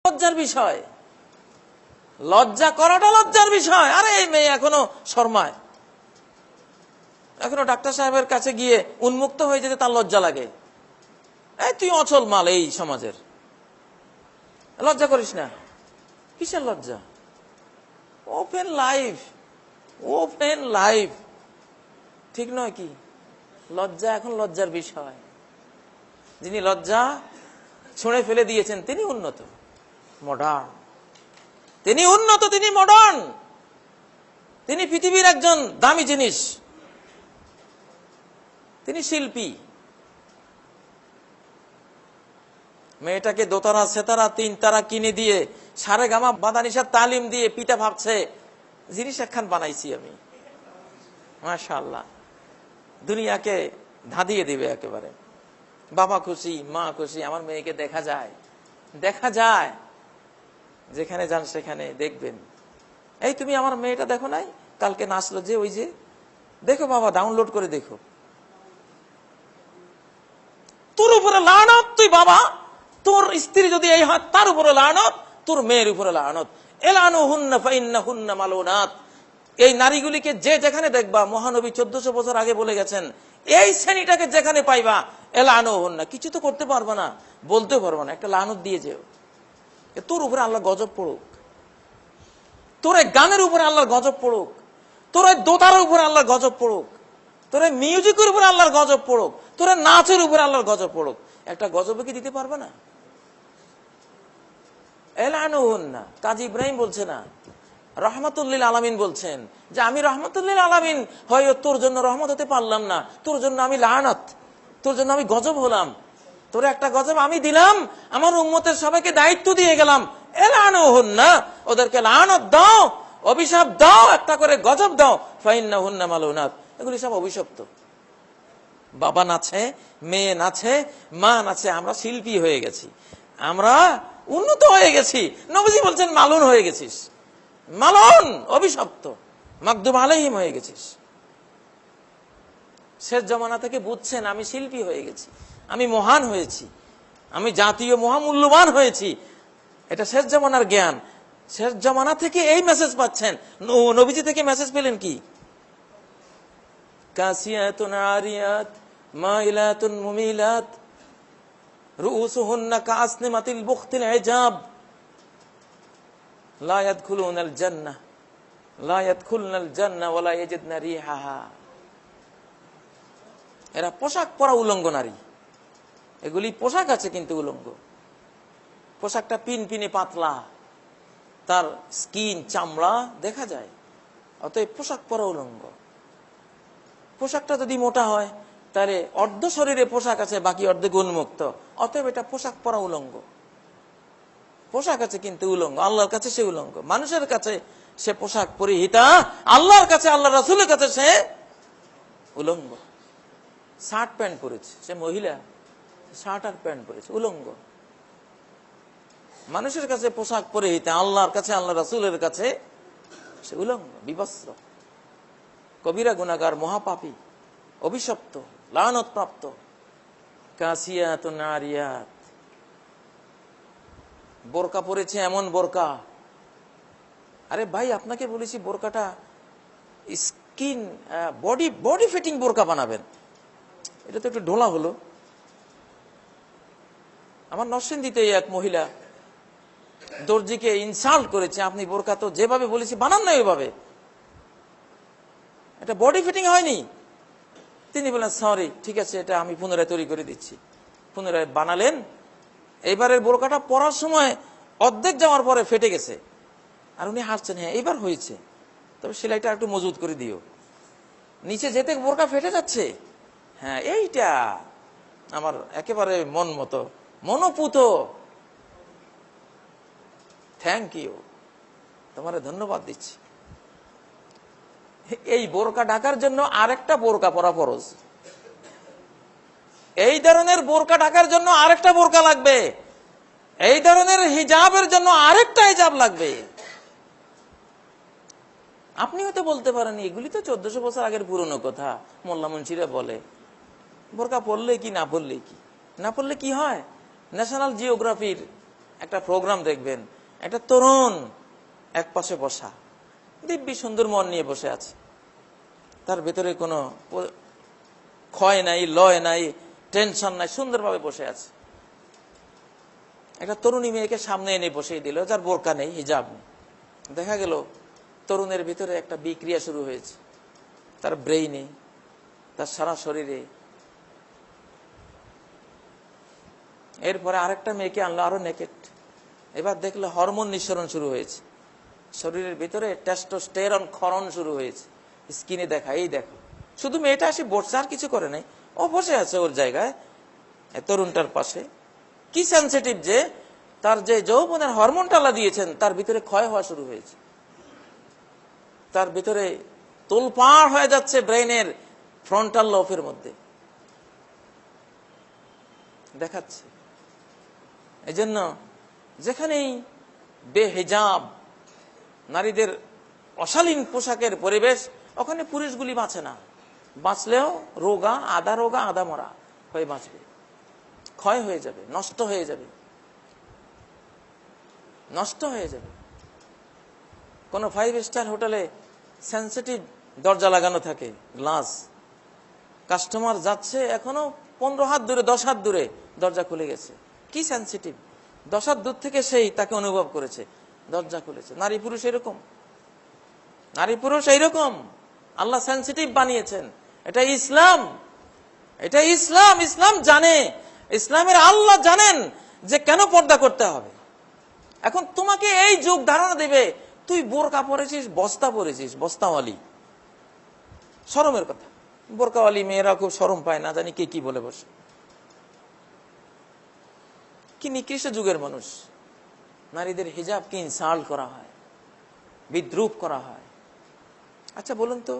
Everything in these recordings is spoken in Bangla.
লজ্জার বিষয়, লজ্জা করাটা লজ্জার বিষয়। আরে এই মেয়ে এখনো শর্মায়, এখনো ডাক্তার সাহেবের কাছে গিয়ে উন্মুক্ত হয়ে যেতে তার লজ্জা লাগে। এই তুই অচল মাল এই সমাজের, লজ্জা করিস না। কিসের লজ্জা? ওপেন লাইফ, ওপেন লাইফ, ঠিক নয় কি? লজ্জা এখন লজ্জার বিষয়। যিনি লজ্জা ছুঁড়ে ফেলে দিয়েছেন তিনি উন্নত, মডার্ন, তিনি উন্নত, তিনি মডার্ন, তিনি পৃথিবীর একজন দামি জিনিস, তিনি শিল্পী। মেয়েটাকে দোতারা সেতারা তিন তারা কিনে দিয়ে সারে গামা বাদানিসার তালিম দিয়ে পিতা ভাবছে জিনিস একখান বানাইছি আমি, মাশাআল্লাহ, দুনিয়াকে ধাঁধিয়ে দিবে একেবারে। বাবা খুশি, মা খুশি, আমার মেয়েকে দেখা যায়, দেখা যায়, যেখানে যান সেখানে দেখবেন। এই তুমি আমার মেয়েটা দেখো নাই, কালকে নাচলো যে, ওই যে দেখো বাবা, ডাউনলোড করে দেখো। তোর উপরে লানত, তুই বাবা, তোর স্ত্রী যদি এই হয় তার উপরে লানত, তোর মেয়ের উপরে লানত। এলানুহুন্না ফাইন্নাহুন্না মালুনাত। এই নারীগুলিকে যে যেখানে দেখবা, মহানবী 1400 বছর আগে বলে গেছেন, এই শ্রেণীটাকে যেখানে পাইবা এলানুহুন্না, কিছু তো করতে পারবা না, বলতে পারবা না, একটা লানত দিয়ে যেও। তোর উপরে আল্লাহ গজব পড়ুক, তোর এই গানের উপরে আল্লাহর গজব পড়ুক, তোর এই দোতার উপরে আল্লাহর গজব পড়ুক, তোর এই মিউজিকের উপরে আল্লাহর গজব পড়ুক, তোর এই নাচের উপরে আল্লাহর গজব পড়ুক। একটা গজবে কি দিতে পারবে না? এলানুহুন্না, কাজী ইব্রাহিম বলছে না, রহমাতুল্লিল আলামিন বলছেন যে আমি রহমাতুল্লিল আলামিন হয় তোর জন্য রহমত হতে পারলাম না, তোর জন্য আমি লানত, তোর জন্য আমি গজব হলাম। তোর একটা গজব আমি দিলাম, আমার উম্মতের সবাইকে দায়িত্ব দিয়ে গেলাম, এলানুহুন্না, ওদেরকে লানত দাও, অভিশাপ দাও, একটা করে গজব দাও, ফাইন্নাহুন্না মালুনাত। এগুলি সব অভিশপ্ত। বাবা নাচে, মেয়ে নাচে, মা নাচে, আমরা শিল্পী হয়ে গেছি, আমরা উন্নত হয়ে গেছি। নবীজি বলছেন মালুন হয়ে গেছিস, মালুন, অভিশপ্ত, মাগদুব আলাইহিম হয়ে গেছিস। শেষ জমানা থেকে বুঝছেন আমি শিল্পী হয়ে গেছি, আমি মহান হয়েছি, আমি জাতীয় মহামূল্যবান হয়েছি। এটা শেষ জমানার জ্ঞান। শেষ জমানা থেকে এই মেসেজ পাচ্ছেন। নবীজি থেকে মেসেজ পেলেন কি? কাসিয়াতুন আরিয়াত মাইলাতুন মুমিলাত রুউসুহুন্না কাসনিমাতিল বুখতিল হিজাব লা ইয়াদখুলুনাল জান্নাহ লা ইয়াদখুলনাল জান্নাহ ওয়া লা ইয়াজিদনা রিহাহা। এরা পোশাক পরা উলঙ্গ নারী, এগুলি পোশাক আছে কিন্তু উলঙ্গ। পোশাকটা পিনপিনে পাতলা, তার স্কিন চামড়া দেখা যায়, অতএব পোশাক পরা উলঙ্গ। পোশাকটা যদি মোটা হয় তাহলে অর্ধ শরীরে পোশাক আছে, বাকি অর্ধেক উন্মুক্ত, অতএব এটা পোশাক পরা উলঙ্গ। পোশাক আছে কিন্তু উলঙ্গ, আল্লাহর কাছে সে উলঙ্গ। মানুষের কাছে সে পোশাক পরিহিতা, আল্লাহর কাছে, আল্লাহ রাসূলের কাছে সে উলঙ্গ। শার্ট প্যান্ট পরেছে, সে মহিলা, শার্ট আর প্যান্ট পরেছে, উলঙ্গ। মানুষের কাছে পোশাক পরিহিতা, আল্লাহর কাছে, আল্লাহ রাসূলের কাছে সে উলঙ্গ, বিবস্ত্র, কবিরা গুনাহগার, মহাপাপী, অভিশপ্ত, লানত প্রাপ্ত। কাসিয়াতুন আরিয়াত, বোরকা পরেছে, এমন বোরকা। আরে ভাই, আপনাকে বলেছি বোরকাটা স্কিন বডি ফিটিং বোরকা বানাবেন, এটা তো একটু ঢোলা হলো। আমার নরসিংদীতে এক মহিলা দর্জিকে ইনসাল্ট করেছে, আপনি বোরকা তো যেভাবে বলেছি বানান না ওইভাবে, এটা বডি ফিটিং হয়নি। তিনি বলেন সরি, ঠিক আছে, এটা আমি পুনরায় তৈরি করে দিচ্ছি। পুনরায় বানালেন। এইবারের বোরকাটা পরার সময় অর্ধেক যাওয়ার পরে ফেটে গেছে, আর উনি হাসছেন, হ্যাঁ এইবার হয়েছে, তবে সেলাইটা একটু মজবুত করে দিও। নিচে যেতে বোরকা ফেটে যাচ্ছে। হ্যাঁ, এইটা আমার একেবারে মন মতো, মনোপুত। থ্যাংক ইউ, তোমারে ধন্যবাদ দিচ্ছি। এই বোরকা ঢাকার জন্য আরেকটা বোরকা পরা ফরজ। এই ধরনের বোরকা ঢাকার জন্য আরেকটা বোরকা লাগবে, এই ধরনের হিজাবের জন্য আরেকটা হিজাব লাগবে। আপনিও তো বলতে পারেন এগুলি তো 1400 বছর আগের পুরনো কথা, মোল্লা মুন্সিরা বলে। বোরকা পরলে কি, না পরলে কি, না পরলে কি হয়? ন্যাশনাল জিওগ্রাফির একটা প্রোগ্রাম দেখবেন, একটা তরুণ এক পাশে বসা, দিব্যি সুন্দর মন নিয়ে বসে আছে, তার ভেতরে কোনো ক্ষয় নাই, লয় নাই, টেনশন নাই, সুন্দরভাবে বসে আছে। একটা তরুণী মেয়েকে সামনে এনে বসিয়ে দিল, যার বোরকা নেই, হিজাব নেই। দেখা গেল তরুণের ভিতরে একটা বিক্রিয়া শুরু হয়েছে, তার ব্রেইনে, তার সারা শরীরে। এরপরে আরেকটা মেয়েকে আনলো, আরো নেকেট। এবার দেখলো হরমোন নিঃসরণ শুরু হয়েছে, শরীরের ভিতরে টেস্টোস্টেরন ক্ষরণ শুরু হয়েছে। স্কিনে দেখা, এই দেখো, শুধু মেয়েটা এসে বসছে, আর কিছু করে নাই, ও বসে আছে ওর জায়গায় তরুণটার পাশে। কি সেন্সিটিভ যে তার যে যৌবনের হরমোনটা আল্লাহ দিয়েছেন, তার ভিতরে ক্ষয় হওয়া শুরু হয়েছে, তার ভিতরে তোলপাড় হয়ে যাচ্ছে ব্রেইনের ফ্রন্টাল লোবের মধ্যে দেখাচ্ছে। এই জন্য যেখানেই বেহিজাব নারীদের অশালীন পোশাকের পরিবেশ, ওখানে পুরুষগুলি বাঁচে না। বাঁচলেও রোগা, আধা রোগা আধা মরা হয়ে বাঁচবে, ক্ষয় হয়ে যাবে, নষ্ট হয়ে যাবে, নষ্ট হয়ে যাবে। কোন 5 স্টার হোটেলে সেন্সিটিভ দরজা লাগানো থাকে, গ্লাস, কাস্টমার যাচ্ছে এখনো 15 হাত দূরে, 10 হাত দূরে দরজা খুলে গেছে। কি সেন্সিটিভ, 10 হাত দূর থেকে সেই তাকে অনুভব করেছে, দরজা খুলেছে। নারী পুরুষ এরকম, নারী পুরুষ এইরকম আল্লাহ সেন্সিটিভ বানিয়েছেন। এটা ইসলাম, এটা ইসলাম। ইসলাম জানে, ইসলামের আল্লাহ জানেন যে কেন পর্দা করতে হবে। এখন তোমাকে এই যুগ ধারণা দেবে, তুই বোরকা পরেছিস, বস্তা পরেছিস, বস্তাওয়ালি, শরমের কথা। বোরকাওয়ালি মেয়েরা খুব শরম পায়, না জানি কে কি বলে বসে। কি নিকৃষ্ট যুগের মানুষ, নারীদের হিজাবকে ইনসাল্ট করা হয়, বিদ্রুপ করা হয়। আচ্ছা বলুন তো,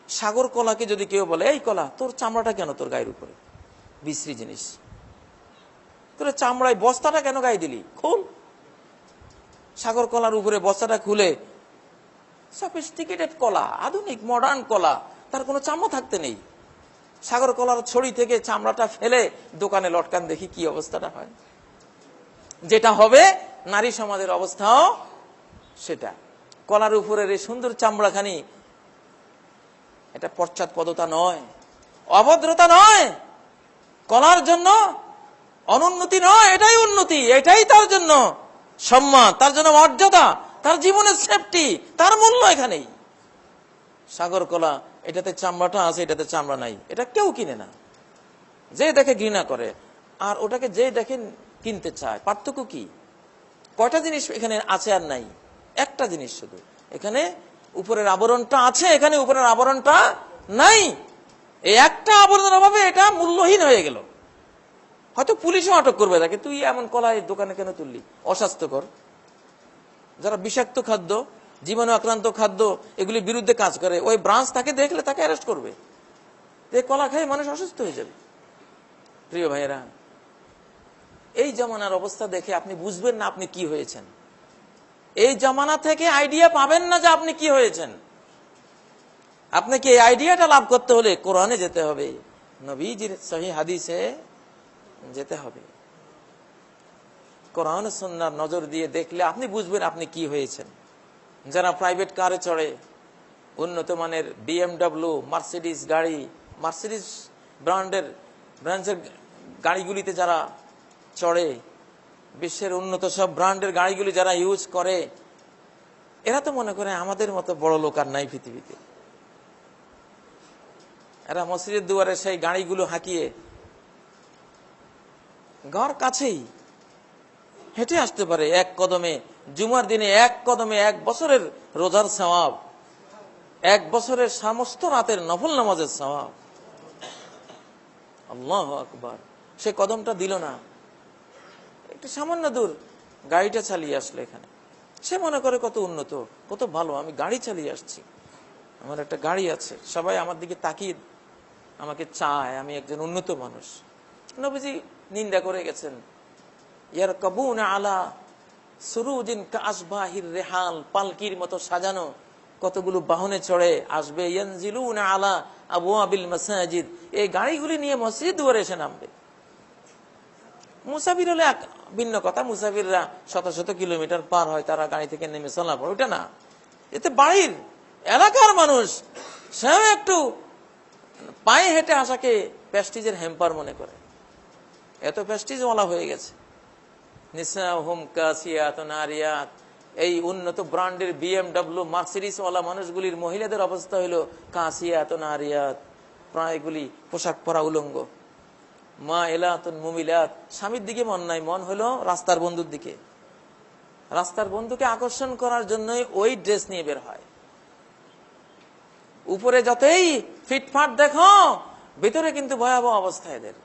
সাগর কলাকে যদি কেউ বলে, এই কলা, তোর চামড়াটা কেন তোর গায়ের উপরে, বিশ্রী জিনিস, তোর চামড়ায় বস্তাটা কেন গায়ে দিলি, খোল। সাগর কলার উপরে বস্তাটা খুলে, সফিস্টিকেটেড কলা, আধুনিক মডার্ন কলা, তার কোনো চামড়া থাকতে নেই। সাগর কলার ছড়ি থেকে চামড়াটা ফেলে দোকানে লটকান, দেখি কি অবস্থাটা হয়। যেটা হবে নারী সমাজের অবস্থাও সেটা। কলার উপরের এই সুন্দর চামড়াখানি, এটা পশ্চাৎপদতা নয়, অভদ্রতা নয়, কলার জন্য অনুন্নতি নয়, এটাই উন্নতি, এটাই তার জন্য সম্মান, তার জন্য মর্যাদা, তার জীবনের সেফটি, তার মূল্য এখানেই। সাগর কলা, এটাতে চামড়াটা আছে, এটাতে চামড়া নাই, এটা কেউ কিনে না। যে দেখে ঘৃণা করে, আর ওটাকে যে দেখে কিনতে চায়। পার্থক্য কি? কয়টা জিনিস এখানে আছে আর নাই? একটা জিনিস শুধু, এখানে উপরের আবরণটা আছে, এখানে উপরের আবরণটা নাই। এই একটা আবরণের অভাবে এটা মূল্যহীন হয়ে গেল। হয়তো পুলিশও আটক করবে তাকে, তুই এমন কলাই দোকানে কেন তুললি, অস্বাস্থ্যকর। যারা বিষাক্ত খাদ্য, জীবাণু আক্রান্ত খাদ্য, এগুলির বিরুদ্ধে কাজ করে, ওই ব্রাঞ্চ তাকে দেখলে তাকে অ্যারেস্ট করবে। এই কলা খেয়ে মানুষ অসুস্থ হয়ে যাবে। প্রিয় ভাইয়েরা, এই জামানার অবস্থা দেখে আপনি বুঝবেন না আপনি কি হয়েছেন। এই জামানা থেকে আইডিয়া পাবেন না যে আপনি কি হয়েছেন। আপনাকে এই আইডিয়াটা লাভ করতে হলে কোরআনে যেতে হবে, নবীজির সহিহ হাদিসে যেতে হবে। কোরআন সুন্নাহর নজর দিয়ে দেখলে আপনি বুঝবেন আপনি কি হয়েছেন। যারা প্রাইভেট কারে চড়ে, উন্নত মানের BMW, মার্সিডিজ গাড়ি, মার্সিডিজ ব্র্যান্ডের গাড়িগুলিতে যারা চড়ে, বিশ্বের উন্নত সব ব্র্যান্ডের গাড়িগুলি যারা ইউজ করে, এরা তো মনে করে আমাদের মতো বড় লোক আর নাই পৃথিবীতে। এরা মসজিদের দুয়ারে সেই গাড়িগুলো হাঁকিয়ে ঘর কাছেই হেঁটে আসতে পারে এক কদমে। জুমার দিনে এক কদমে 1 বছরের রোজার সওয়াব, 1 বছরের সমস্ত রাতের নফল নামাজের সওয়াব। আল্লাহু আকবার। সে কদমটা দিল না, একটু সামান্য দূর গাড়িটা চালিয়ে আসলো এখানে। সে মনে করে কত উন্নত, কত ভালো, আমি গাড়ি চালিয়ে আসছি, আমার একটা গাড়ি আছে, সবাই আমার দিকে তাকিয়ে আমাকে চায়, আমি একজন উন্নত মানুষ। নবীজি নিন্দা করে গেছেন, ইয়ারকাবুনা আলা সুরুজিন কাসবাহির রেহাল, পালকির মতো সাজানো কতগুলো বাহনে চড়ে আসবে। ইয়ানজিলুনা আলা আবওয়াবিল মাসাজিদ, এই গাড়িগুলি নিয়ে মসজিদ দুয়ারে এসে নামবে। মুসাফির হলে এক ভিন্ন কথা, মুসাফিররা শত শত কিলোমিটার পার হয়, তারা গাড়ি থেকে নেমে চলা পড়ে, ওটা না। এতে বাড়ির এলাকার মানুষ সেও একটু পায়ে হেঁটে আসাকে প্রেস্টিজের হ্যাম্পার মনে করে, এত প্রেস্টিজ ওয়ালা হয়ে গেছে। নিসাহুম কাসিয়াত নারিয়াত, এই উন্নত ব্র্যান্ডের BMW মার্সিডিস ওয়ালা মানুষগুলির মহিলাদের অবস্থা হলো কাসিয়াত নারিয়াত, প্রায়গুলি পোশাক পরা উলঙ্গ। মা এলাতুন মুমিলাত, স্বামীর দিকে মন নাই, মন হলো রাস্তার বন্ধুর দিকে। রাস্তার বন্ধুকে আকর্ষণ করার জন্যই ওই ড্রেস নিয়ে বের হয়। উপরে যতই ফিটফাট দেখো, ভিতরে কিন্তু ভয়াবহ অবস্থা এদের।